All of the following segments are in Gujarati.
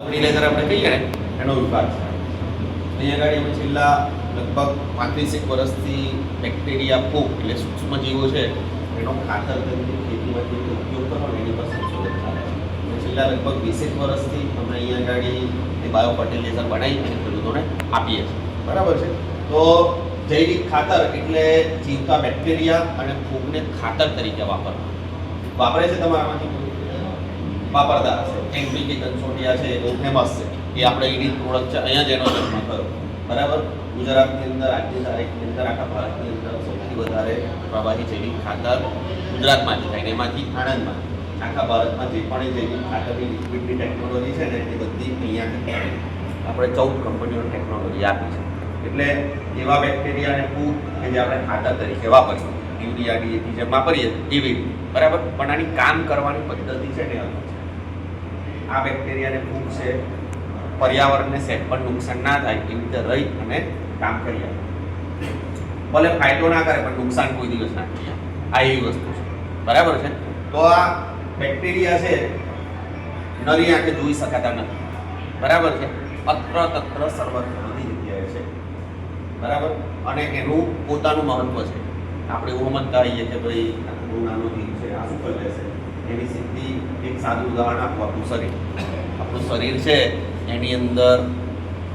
ફર્ટિલાઇઝર આપણે કહીએ ને એનો વિભાગ છે. અહીંયા આગળ અમે છેલ્લા લગભગ 35 વર્ષથી બેક્ટેરિયા ફૂગ એટલે સૂક્ષ્મજીવો છે એનો ખાતર તરીકે ખેતીમાંથી ઉપયોગ કરો ને એની પર સંશોધન ચાલે છે. અને છેલ્લા લગભગ 20 વર્ષથી અમે અહીંયા આગળ એ બાયો ફર્ટિલાઇઝર બનાવી અને ખેડૂતોને આપીએ છીએ. બરાબર છે. તો જૈવિક ખાતર એટલે જીવતા બેક્ટેરિયા અને ફૂગને ખાતર તરીકે વાપરે છે. તમારામાંથી વાપરતા હશે. એનપીકે કન્સોર્ટિયા છે, બહુ ફેમસ છે. એ આપણે એની પ્રોડક્ટ છે. અહીંયા જ એનો જન્મ થયો. બરાબર. ગુજરાતની અંદર આજની તારીખની અંદર આખા ભારતની અંદર સૌથી વધારે પ્રવાહી જૈવિક ખાતર ગુજરાતમાંથી થાય ને એમાંથી આણંદમાં આખા ભારતમાં જે પણ જૈવિક ખાતરની લિક્વિડની ટેકનોલોજી છે ને એ બધી અહીંયાથી આપણે 14 કંપનીઓની ટેકનોલોજી આપી છે. એટલે એવા બેક્ટેરિયા અને ફૂગ કે જે આપણે ખાતર તરીકે વાપરીએ, યુરિયા ડીએપી જેમ વાપરીએ એવી. બરાબર. પણ આની કામ કરવાની પદ્ધતિ છે ને અલગ છે. આ બેક્ટેરિયા અને ફૂગ છે પર્યાવરણને સહેજ પણ નુકસાન ના થાય એવી રીતે રહી અને કામ કરી આપે. ભલે ફાયદો ના કરે પણ નુકસાન કોઈ દિવસ ના કરીએ. આ એવી વસ્તુ છે. બરાબર છે. તો આ બેક્ટેરિયા છે નરી આંખે જોઈ શકાતા નથી. બરાબર છે. અત્ર તત્ર સર્વત્ર બધી જગ્યાએ છે. બરાબર. અને એનું પોતાનું મહત્વ છે. આપણે એવું સમજતા હોઈએ કે ભાઈ બહુ નાનો જીવ છે, આ શું કરી લેશે. એની સીધી એક સાદું ઉદાહરણ આપું. આપણું શરીર છે એની અંદર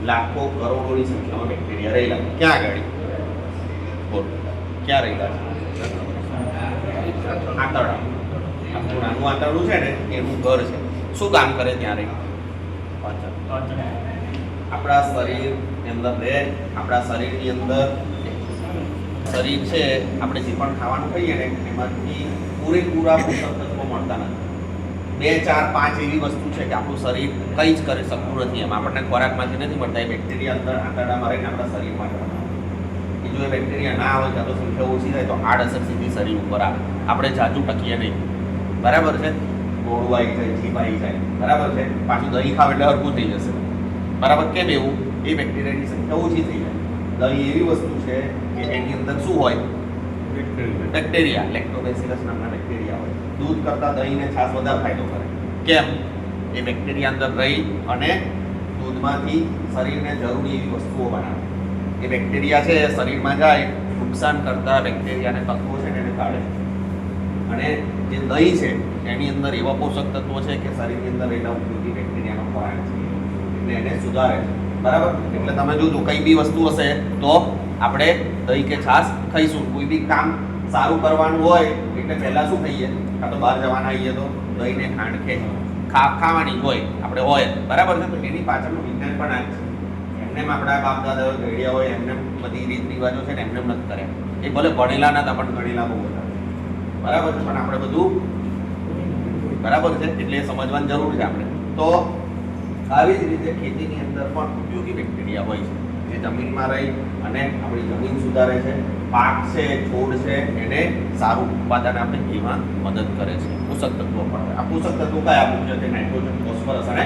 લાખો કરોડોની સંખ્યામાં બેક્ટેરિયા રહેલા. ક્યાં આગળ બોલ ક્યાં રહેલા છે? આંતરડા. આપણું નાનું આંતરડું છે ને એનું ઘર છે. શું કામ કરે ત્યાં રહી? આપણા શરીરની અંદર રહે. આપણા શરીરની અંદર શરીર છે આપણે જે પણ ખાવાનું ખાઈએ ને એમાંથી પૂરેપૂરા પોષક તત્વો મળતા નથી. 2, 4, 5 એવી વસ્તુ છે કે આપણું શરીર કંઈ જ કરી શકતું નથી. એમ આપણને ખોરાકમાંથી નથી મળતા. એ બેક્ટેરિયા અંદર આંતરડામાં રહીને આપણા શરીરમાં એ જો એ બેક્ટેરિયા ના હોય ત્યાં તો સંખ્યા ઓછી થાય તો આડઅસર સીધી શરીર ઉપર આવે. આપણે જાજુ ટકીએ નહીં. બરાબર છે. ગોળું આવી જાય, જીભ આવી જાય. બરાબર છે. પાછું દહીં ખાવ એટલે હરકું થઈ જશે. બરાબર. કેમ એવું? એ બેક્ટેરિયાની સંખ્યા ઓછી થઈ જાય. દહીં એવી વસ્તુ છે કે એની અંદર શું હોય? બેક્ટેરિયા. લેક્ટોબેસિલસ નામના બેક્ટેરિયા હોય. દૂધ કરતાં દહીંને છાશ વધારે ફાયદો કરે. કેમ? એ બેક્ટેરિયા અંદર રહી અને દૂધમાંથી શરીરને જરૂરી એવી વસ્તુઓ બનાવે. એ બેક્ટેરિયા છે શરીરમાં જાય નુકસાન કરતા બેક્ટેરિયાને તત્વો છે એને કાઢે. અને જે દહીં છે એની અંદર એવા પોષક તત્વો છે કે શરીરની અંદર રહેલા ઉપયોગી બેક્ટેરિયાનો ખોરાક છે એટલે એને સુધારે છે. બરાબર. એટલે તમે જોજો કંઈ બી વસ્તુ હશે તો આપણે દહીં કે છાશ ખાઈશું. કોઈ બી કામ સારું કરવાનું હોય એટલે પહેલાં શું ખાઈએ? કાં તો બહાર જવાના આવીએ તો દહીંને ખાંડ કે ખાવાની હોય આપણે હોય. બરાબર છે. તો એની પાછળનું વિજ્ઞાન પણ આ છે. એમને આપણા બાપ દાદાઓ ઘડ્યા હોય એમને બધી રીત રિવાજો છે ને એમને નથી કર્યા. એ ભલે ભણેલા નતા પણ ગણેલા બહુ હતા. બરાબર છે. પણ આપણે બધું બરાબર છે એટલે એ સમજવાની જરૂર છે આપણે. તો આવી જ રીતે ખેતીની અંદર પણ ઉપયોગી બેક્ટેરિયા હોય છે જે જમીનમાં રહી અને આપણી જમીન સુધારે છે. પાક છે, છોડ છે એને સારું ઉત્પાદન આપણે એમાં મદદ કરે છે. પોષક તત્વો પણ. આ પોષક તત્વો કયા મુખ્ય છે? નાઇટ્રોજન, ફોસ્ફરસ અને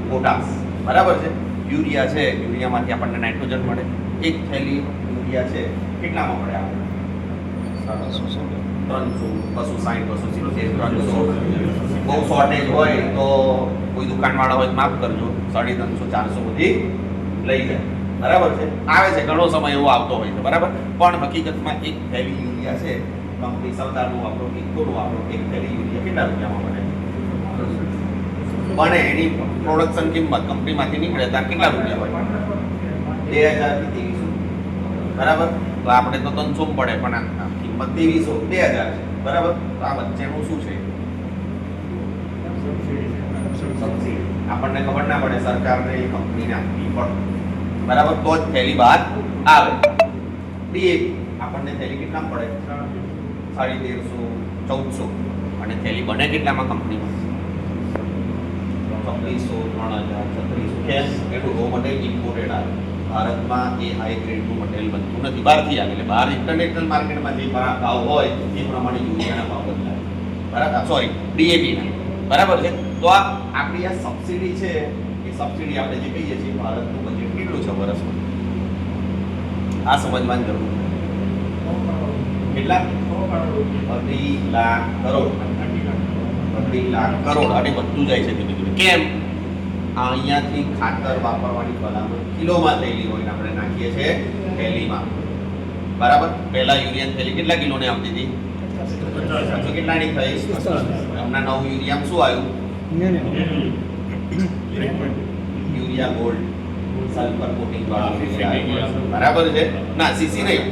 પોટાશ. બરાબર છે. યુરિયા છે, યુરિયામાંથી આપણને નાઇટ્રોજન મળે. એક થેલી યુરિયા છે કેટલામાં મળે આપણે? 300, 260, 270, 300. બહુ શોર્ટેજ હોય તો કોઈ દુકાનવાળા હોય માફ કરજો 350, 400 બધી લઈ જાય. બરાબર છે. આવે છે ઘણો સમય એવો આવતો હોય છે. બરાબર. પણ હકીકતમાં એક થેલી યુરિયા છે કંપની સરદારનું વાપરો, ઇકોનું વાપરો, એક થેલી યુરિયા કેટલા રૂપિયામાં મળે? પણ એની પ્રોડક્શન કિંમત કંપનીમાંથી નીકળે ત્યાં કેટલા રૂપિયા હોય? 2000 થી 2300. બરાબર. તો આપણે તો 300 પડે પણ આ કિંમત 2300, 2000 છે. બરાબર. તો આ વચ્ચેનું શું છે? સબસિડી. આપણને ખબર ના પડે સરકારને એ કંપનીને આપવી પડે. બરાબર. તો જ થેલી બહાર આવે. ડીએપી આપણને થેલી કેટલા પડે? 1350, 1400. અને થેલી બને કેટલામાં કંપનીમાં? 2600, 3000, 3600. કેમ? એટલું રો મટીરિયલ ઇમ્પોર્ટેડ આવે. ભારતમાં એ હાઈ ગ્રેડનું મટીરિયલ બનતું નથી. બહારથી આવે એટલે બહાર ઇન્ટરનેશનલ માર્કેટમાં જે ભાવ હોય એ પ્રમાણે યુરિયાના ભાવ બદલાય. બરાબર. સોરી, ડીએપીના. બરાબર છે. તો આ આપણી આ સબસિડી છે એ સબસિડી આપણે જે કહીએ છીએ ભારતનું બજેટ કેટલું છે વર્ષમાં? આ સમજવાની જરૂર છે. કેટલા? 2 લાખ કરોડ. 2 લાખ કરોડ. અને વધતું જાય છે ધીમે ધીમે. કેમ? અહીંયાથી ખાતર વાપરવાની ભલામણ કિલોમાં થયેલી હોય ને આપણે નાખીએ છીએ થેલીમાં. બરાબર. પહેલા યુરિયા થેલી કેટલા કિલોની આવતી હતી? પછી કેટલાની થઈ? હમણાં નવું યુરિયામાં શું આવ્યું? યુરિયા ગોલ્ડ સલ્ફર કોટિંગ વાળું. બરાબર છે ના? સીસી નહીં,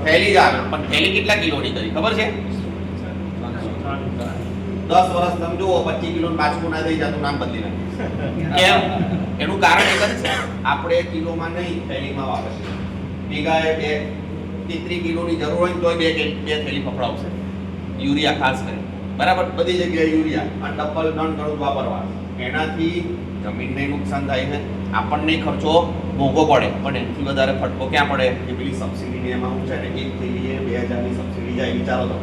થેલી જ આવે. પણ થેલી કેટલા કિલોની કરી ખબર છે? 10 વર્ષ તમે જુઓ 25 કિલો પાછું ના થઈ જતું, નામ બદલી નાખે. કેમ? એનું કારણ એક જ છે, આપણે કિલોમાં નહીં થેલીમાં વાપરીએ. વીઘાએ 33 કિલોની જરૂર હોય તો બે થેલી પકડાવશે યુરિયા ખાસ કરી. બરાબર. બધી જગ્યાએ યુરિયા અને ડબલ નન ગણું વાપરવા. એનાથી જમીનને નુકસાન થાય છે, આપણને ખર્ચો મોંઘો પડે, પણ એનાથી વધારે ફટકો ક્યાં પડે? કે પેલી સબસિડીની એમાં હું છે ને એક થેલીએ 2000ની સબસિડી જાય. વિચારો તો,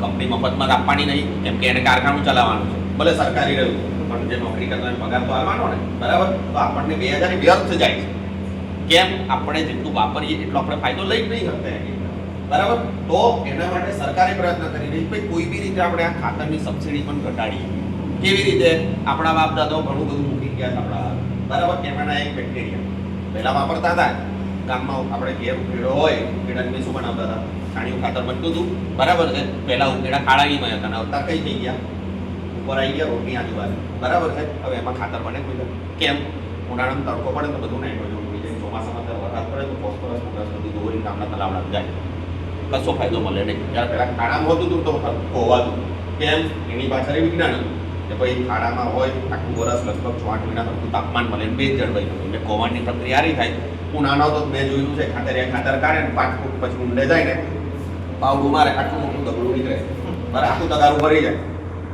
કંપની મફતમાં આપવાની નહીં, કેમ કે એને કારખાનું ચલાવવાનું છે, ભલે સરકારી રહ્યું પણ જે નોકરી કરતા પગાર તો આવવાનો ને. બરાબર. તો આપણને 2000 વ્યર્થ જાય છે. કેમ? આપણે જેટલું વાપરીએ એટલો આપણે ફાયદો લઈ જ નહીં શકતા એની. બરાબર. તો એના માટે સરકારે પ્રયત્ન કરી રહી છે કોઈ બી રીતે આપણે આ ખાતરની સબસિડી પણ ઘટાડીએ. કેવી રીતે? આપણા બાપ દાદાઓ ઘણું બધું મૂકી ગયા આપણા. બરાબર. એમાંના એક બેક્ટેરિયા પહેલા વાપરતા હતા. ગામમાં આપણે ઘેર ઉકેડો હોય, ઉકેડાની શું બનાવતા હતા? છાણિયું ખાતર બનતું હતું. બરાબર છે. પહેલા ઉકેડા કાળાગીમાં હતા, અવતાર કઈ થઈ ગયા? ઉપર આવી ગયા રોડની આજુબાજુ. બરાબર છે. હવે એમાં ખાતર બને કોઈ? કેમ? ઉનાળામાં તડકો પડે તો બધું નાઇટ્રોજન ઉડી જાય, ચોમાસામાં વરસાદ પડે તો ફોસ્ફરસ બધું દોરી ગામના તલાવડા જાય, કશો ફાયદો મળે નહીં. જ્યારે પહેલા ખાડામાં હોતું હતું તો ખોવાતું. કેમ? એની પાછળ વિજ્ઞાન હતું કે ભાઈ ખાડામાં હોય આખું વર્ષ લગભગ 6-8 મહિના સરખું તાપમાન મળે, ભેજ જળવાઈ ગયું. એટલે કોવાની પ્રક્રિયા સારી થાય. હું નાનો તો મેં જોયું છે, ખાતર કાઢે ને 5 ફૂટ પછી ઊંડે જાય ને પાવડું મારે, આટલું મોટું દગડું નીકળે. બરાબર. આખું તગારું ભરી જાય,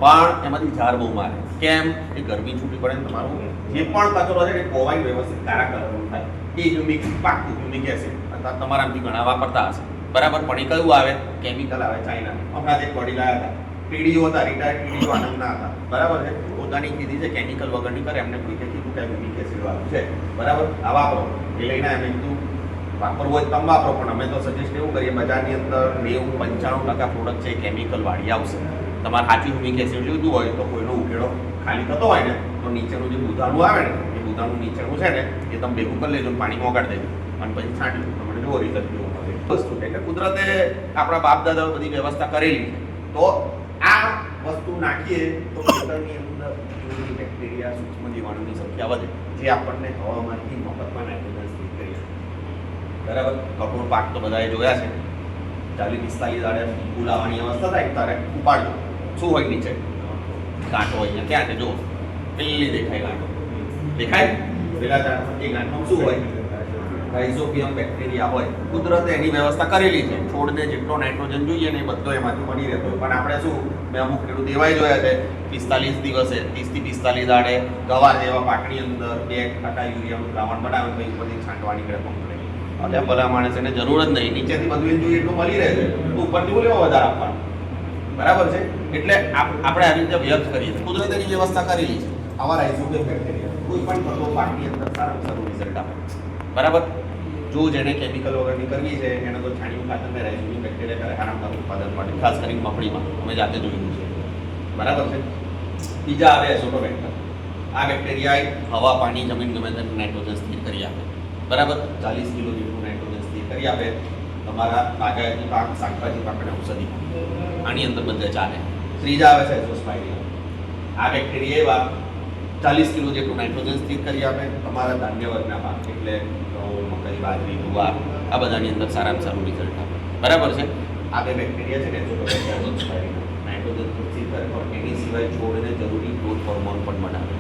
પણ એમાંથી ઝાડ બહુ મારે. કેમ? એ ગરમી છૂટી પડે ને તમારું જે પણ કચરો છે એ કોવાઈ વ્યવસ્થિત કાળા કલરનું થાય. એ હ્યુમિક પાકું હ્યુમિક એસિડ તમારામાંથી ઘણા વાપરતા હશે. બરાબર. પણ એ કયું આવે? કેમિકલ આવે ચાઇના. હમણાં જે પડી લાયા હતા પીડીઓ હતા, રિટાયર્ડ પીડીઓ આનંદના હતા. બરાબર છે. પોતાની કીધી છે કેમિકલ વગરની કરે, એમને કોઈકે કીધું કે હ્યુમિક એસિડ વાળું છે. બરાબર. આ વાપરો. એ લઈને એમને કીધું વાપરવું હોય તમે વાપરો, પણ અમે તો સજેસ્ટ એવું કરીએ બજારની અંદર 90-95% પ્રોડક્ટ છે કેમિકલ વાળી આવશે. તમારે સાચું હ્યુમિક એસિડ જોઈતું હોય તો કોઈનો ઉકેડો ખાલી થતો હોય ને તો નીચેનું જે બુધાણું આવે ને એ બુધાણું નીચેનું છે ને એ તમે ભેગું કરી લેજો, પાણીમાં ઓગાળી દેજો અને પછી છાંટી લો. તમને જુઓ રિઝલ્ટ કેવું મળે. વસ્તુ એટલે કુદરતે આપણા બાપ દાદાઓ બધી વ્યવસ્થા કરેલી છે. તો આ વસ્તુ નાખીએ તો ખેતરની અંદર બેક્ટેરિયા સૂક્ષ્મ જીવાણુની સંખ્યા વધે, જે આપણને હવામાંથી મફતમાં નાઇટ્રોજન સ્થિત કરીએ. બરાબર. કઠોળ પાક તો બધાએ જોયા છે. 40-45 દાડે ફૂલ આવવાની અવસ્થા થાય ત્યારે ઉપાડજો. શું હોય નીચે? ગાંઠો હોય. ક્યાં છે? જુઓ, પેલી દેખાય ગાંઠો. દેખાય? પેલા એ ગાંઠમાં શું હોય? રાઇઝોબિયમ બેક્ટેરિયા હોય. કુદરતે એની વ્યવસ્થા કરેલી છે. છોડને જેટલો નાઇટ્રોજન જોઈએ ને એ બધો એમાંથી મળી રહેતો હોય. પણ આપણે શું, મેં અમુક ખેડૂત એવાય જોયા છે 45 દિવસે 30-45 દાડે ગવાર જેવા પાકની અંદર 2% યુરિયાનું દ્રાવણ બનાવે તો ઉપરથી છાંટવા નીકળે પંપ. એટલે ભલા માણસ એને જરૂર જ નહીં, નીચેથી બધું એને જોઈએ એટલું મળી રહે છે તો ઉપરથી બોલે વધારે આપવાનું. બરાબર છે. એટલે આપણે આવી રીતે વ્યર્થ કરીએ. કુદરતની વ્યવસ્થા કરેલી છે. આવા રાઇઝોબિયમ બેક્ટેરિયા કોઈ પણ થતો પાકની અંદર સારું સારું રિઝલ્ટ આપે. બરાબર. જો જેને કેમિકલ વગરની કરવી છે એને તો છાણિયું ખાતરને રાઇઝોબિયમ બેક્ટેરિયા કરે આરામદાયક ઉત્પાદન માટે, ખાસ કરીને મગફળીમાં અમે જાતે જોયું છે. બરાબર છે. બીજા આવે એઝોટોબેક્ટર. આ બેક્ટેરિયા હવા, પાણી, જમીન ગમે તેને નાઇટ્રોજન સ્થિર કરી આપે. બરાબર. 40 કિલો જેટલું નાઇટ્રોજન સ્થિર કરી આપે. તમારા બાગાયતી પાક, શાકભાજી પાકને ઔષધિ આની અંદર બધે ચાલે. ત્રીજા આવે છે એઝોસ્પાઇરિલમ. આ બેક્ટેરિયા એવા 40 કિલો જેટલું નાઇટ્રોજન સ્થિર કરી આપે. તમારા ધાન્ય વર્ગના પાક એટલે ઘઉં, મકાઈ, બાજરી, જુવાર આ બધાની અંદર સારામાં સારું રિઝલ્ટ આપે. બરાબર છે. આ બે બેક્ટેરિયા છે ને એઝોસ્પાઇરિલમ, નાઇટ્રોજન સ્થિર કરે, પણ એની સિવાય છોડને જરૂરી ગ્રોથ હોર્મોન પણ બનાવે,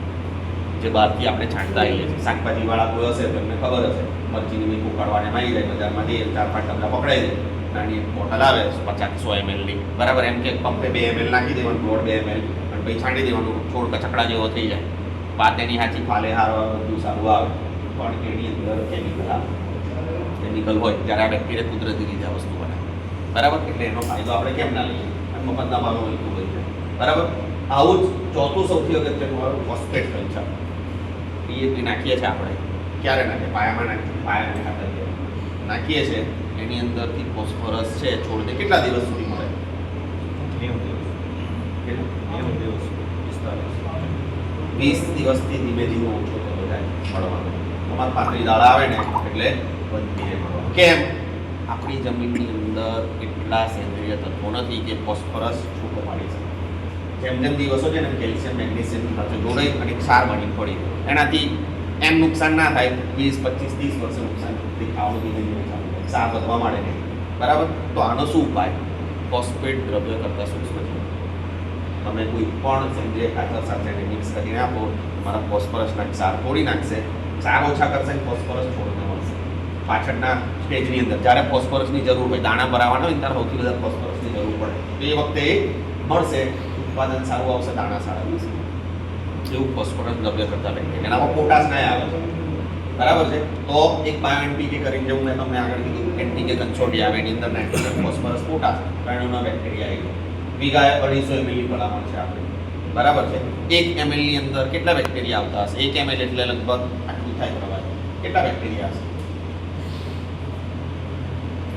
જે બહારથી આપણે છાંટતા આવીએ છીએ. શાકભાજીવાળા કોઈ હશે તો એમને ખબર હશે, મરચીની મીઠું ઉકાળવાને આવી જાય બજારમાં, 4-5 ટબલા પકડાઈ જાય. નાની બોટલ આવે 50-100 ml ની. બરાબર. એમ કે પંપે 2 ml નાખી દેવાનું, દોઢ 2 ml, અને પછી છાંટી દેવાનું. છોડ કચકડા જેવો થઈ જાય. વાત એની સાચી, ફાલે હારો બધું સારું આવે, પણ એની અંદર કેમિકલ આવે. કેમિકલ હોય ત્યારે આ બેક્ટેરિયા કુદરતી રીતે આ વસ્તુ બનાવે. બરાબર. એટલે એનો ફાયદો આપણે કેમ ના લઈએ? મફતના ભાવમાં લીધું હોય છે. બરાબર. આવું જ ચોથું સૌથી અગત્યનું મારું ફોસ્ફેટ કલ્ચર. ડીએપી નાખીએ છીએ આપણે. ક્યારે નાખીએ? પાયામાં નાખીએ. પાયાને ખાતર નાખીએ છીએ. એની અંદરથી ફોસ્ફરસ છે છોડને કેટલા દિવસ સુધી મળે? 90 દિવસ. 45. 20 દિવસથી ધીમે ધીમે ઓછો થતો જાય મળવાનો. તમારે 35 દાડા આવે ને એટલે વધી જાય મળવાનું. કેમ? આપણી જમીનની અંદર એટલા સેન્દ્રિય તત્વો નથી કે ફોસ્ફરસ છૂટો પાડી શકે. જેમ જેમ દિવસો છે ને કેલ્શિયમ મેગ્નેશિયમ સાથે જોડાઈ અને ક્ષાર બની પડી એનાથી એમ નુકસાન ના થાય. 20, 25, 30 વર્ષે નુકસાન ખાવાનું ધીમે ધીમે ચાલુ થાય, ક્ષાર વધવા માંડે નહીં. બરાબર? તો આનો શું ઉપાય? ફોસ્ફેટ દ્રવ્ય કરતા સૂક્ષ્મ છે. તમે કોઈ પણ સેન્દ્રિય ખાતર સાથે મિક્સ કરીને આપો, તમારા ફોસ્ફરસના ક્ષાર તોડી નાખશે, ક્ષાર ઓછા કરશે અને ફોસ્ફરસ છોડને મળશે. પાછળના સ્ટેજની અંદર જ્યારે ફોસ્ફરસની જરૂર હોય, દાણા ભરાવાના હોય ત્યારે સૌથી વધારે ફોસ્ફરસની જરૂર પડે, તો એ વખતે મળશે, ઉત્પાદન સારું આવશે, દાણા સારા આવશે. એવું ફોસ્ફરસ દ્રવ્ય કરતા બેક્ટેરિયા. એનામાં પોટાશ ના આવે છે. બરાબર છે? તો એક બાયો એનપીકે કરીને જેવું મેં તમને આગળ કીધું, એનપીકે કંસોડી આવે, એની અંદર નાઇટ્રોજન, ફોસ્ફરસ, પોટાશ ત્રણેયનો બેક્ટેરિયા આવી ગયો. વીઘાએ 250 ml ભલામણ છે આપણે. બરાબર છે? 1 ml ની અંદર કેટલા બેક્ટેરિયા આવતા હશે? 1 ml એટલે લગભગ આટલું થાય પ્રવાહી. કેટલા બેક્ટેરિયા હશે?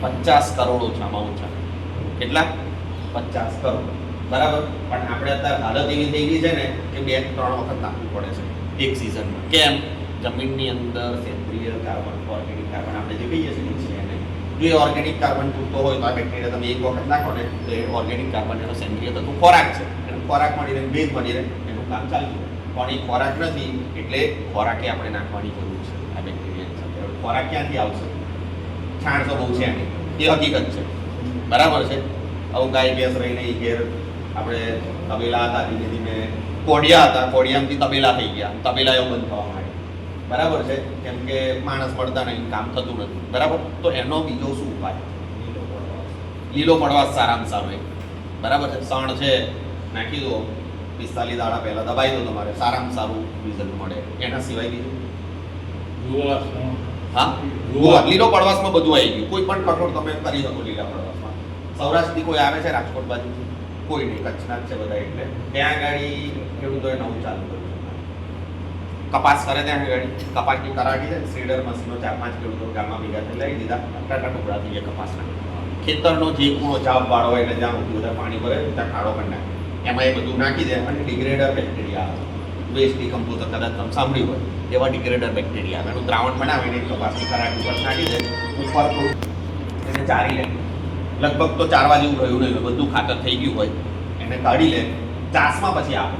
50 કરોડ ઓછામાં ઓછા. કેટલા? 50 કરોડ. બરાબર? પણ આપણે અત્યારે હાલત એવી થઈ ગઈ છે ને કે 2-3 વખત નાખવું પડે છે એક સિઝનમાં. કેમ? જમીનની અંદર સેન્દ્રિય કાર્બન, ઓર્ગેનિક કાર્બન આપણે જે કહીએ છીએ એને, જો એ ઓર્ગેનિક કાર્બન પૂરતો હોય તો આ બેક્ટેરિયા તમે એક વખત નાખો ને તો એ ઓર્ગેનિક કાર્બન એનો સેન્દ્રિય તત્વ ખોરાક છે. એનો ખોરાક મળી રહે, ભેજ મળી રહે, એનું કામ ચાલતું રહે. પણ એ ખોરાક નથી એટલે ખોરાકે આપણે નાખવાની જરૂર છે આ બેક્ટેરિયાની સાથે. ખોરાક ક્યાંથી આવશે? છાણ તો બહુ છે એની, એ હકીકત છે. બરાબર છે? આવું ગાય ભેંસ રહીને એ ઘેર આપણે તબેલા હતા, ધીમે ધીમે કોડિયા હતા, કોડિયામાંથી તબેલા થઈ ગયા, તબેલા એવું બંધ થવા માંડ્યા. બરાબર છે? કેમ કે માણસ મળતા નહીં, કામ થતું નથી. બરાબર? તો એનો બીજો શું ઉપાય? લીલો પડવાશ સારામાં સારો એક. બરાબર છે? સણ છે નાખી દો, 45 દાડા પહેલા દબાઈ દો, તમારે સારામાં સારું રિઝલ્ટ મળે. એના સિવાય બીજું હા, લીલો પડવાશમાં બધું આવી ગયું. કોઈ પણ કઠોળ તમે કરી શકો લીલા પડવાશમાં. સૌરાષ્ટ્રથી કોઈ આવે છે રાજકોટ બાજુ? કોઈ નહીં, કચ્છના જ છે બધા. એટલે ત્યાં આગળ ખેડૂતોએ નવું ચાલુ કર્યું. કપાસ કરે ત્યાં આગળ કપાસની કરાટી છે, સીડર મશીનો 4-5 ખેડૂતો ગામમાં ભેગા થઈ લઈ દીધા, આટલા ટુકડા થઈ ગયા કપાસના. ખેતરનો જે કૂણો ચાપ વાળો હોય એટલે જ્યાં સૌથી વધારે પાણી ભરે ત્યાં ખાડો કરી નાખે, એમાં એ બધું નાખી દે અને ડિગ્રેડર બેક્ટેરિયા આવે. વેસ્ટ ડિકમ્પોઝર કદાચ તમે સાંભળ્યું હોય એવા ડિગ્રેડર બેક્ટેરિયા આવે. એનું દ્રાવણ બનાવીને કપાસની કરાટી ઉપર નાખી દે, ઉપર થોડું એને ચારી લે. લગભગ તો ચારવા જેવું રહ્યું નહીં, બધું ખાતર થઈ ગયું હોય, એને કાઢી લે, ચાસમાં પછી આપે.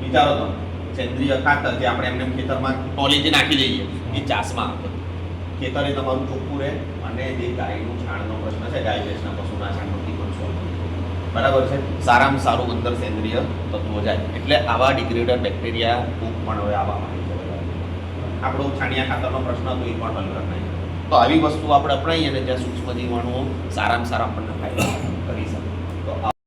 વિચારો તમે, સેન્દ્રિય ખાતર જે આપણે એમને ખેતરમાં ટોલીથી નાખી દઈએ એ ચાસમાં આપે. ખેતરે તમારું ચોખ્ખું રહે અને જે ગાયનું છાણનો પ્રશ્ન છે, ગાય ભેંસના પશુના છાણમાંથી પણ સોલ્વ. બરાબર છે? સારામાં સારું અંદર સેન્દ્રિય તત્વો જાય. એટલે આવા ડિગ્રેડર બેક્ટેરિયા ખૂબ પણ હવે આવવા માંડી છે. આપણો છાણિયા ખાતરનો પ્રશ્ન હતો એ પણ હલ કરનાર. તો આવી વસ્તુ આપણે અપનાવીએ અને જ્યાં સૂક્ષ્મ જીવાણુઓ સારામાં સારા આપણને ફાયદા કરી શકે. તો